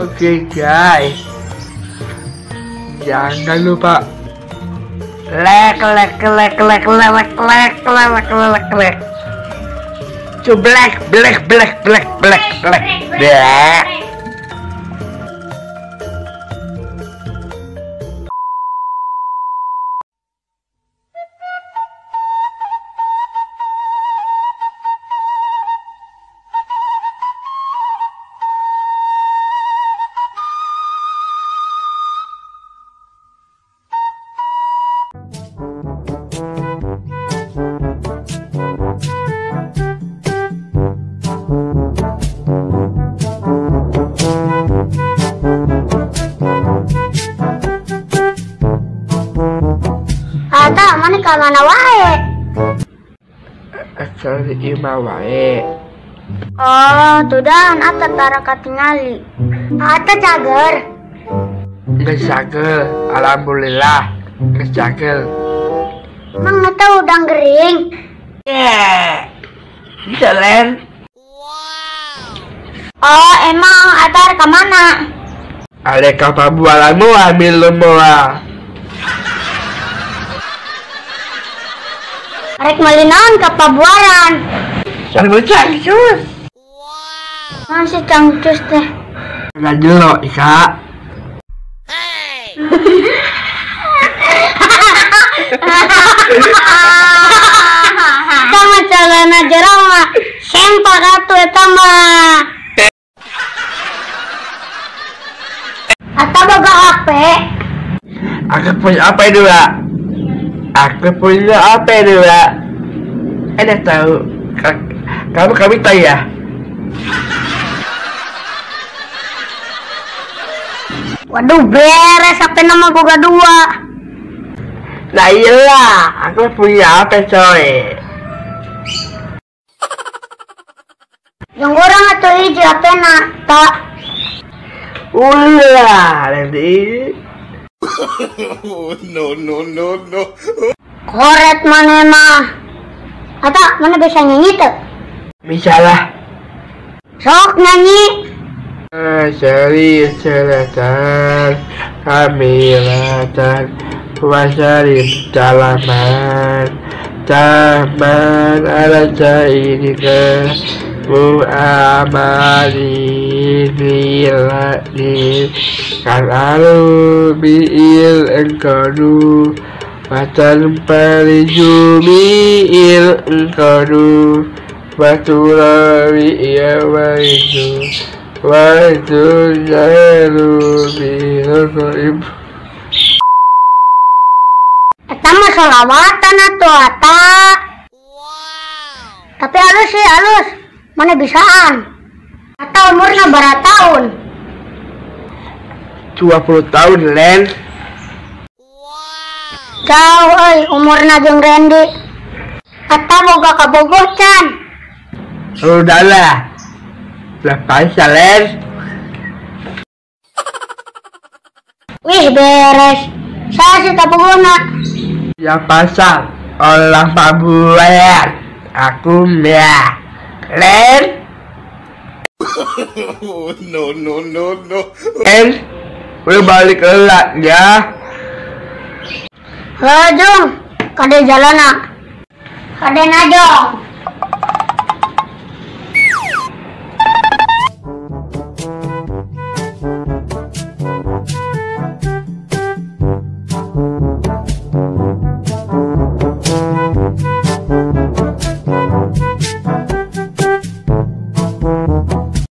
Oke guys, jangan lupa like, to black. Ata mana ka mana wae? Asal ima wae. Oh, tudan ata tara katingali. Ata cager. Geus sagel, alhamdulillah. Geus sagel. Mang ata udang gering. Bisa Len. Oh, emang ata ka mana? Ale ka pabualanmu ambil semua. Arek malinaon ka pabuaran. Jangan cangcus. Masih cangcus teh. Enggak jelo, Ika. Sama celana jerang mah sempak atuh eta mah. Ata boga HP. Aku punya apa itu, Pak? Aku punya apa itu, Pak? Ada tahu? Kamu tahu ya? Waduh, beres HP nama boga dua. Nah iyalah, aku punya apa coy? Yang orang atuh hiji HP na tak. Ulah, nanti. No. Koret mana mah. Ata mana bisa nyanyi tuh? Bisa lah. Sok nyanyi. Cari selatan, kamilatan, puasari dalaman, taman ada ini ke muamali bila di kalalu bil engkau matan pariju bil engkau baturawi ya waidu waidu jalu bil ibu. Eta mah sholawatan atuh ata. Tapi halus sih halus. Mana bisaan? Ata umurnya berapa tahun? 20 tahun, Len. Jauh umurnya jeung Randy. Ata boga kabogocan. Udahlah. Lepas Len. Wih beres. Saya sih kabogona. Yang pasang olah pabuayan. Aku ya. Len. No. Len, udah balik elak ya. Hejung, kade jalana. Kade najong.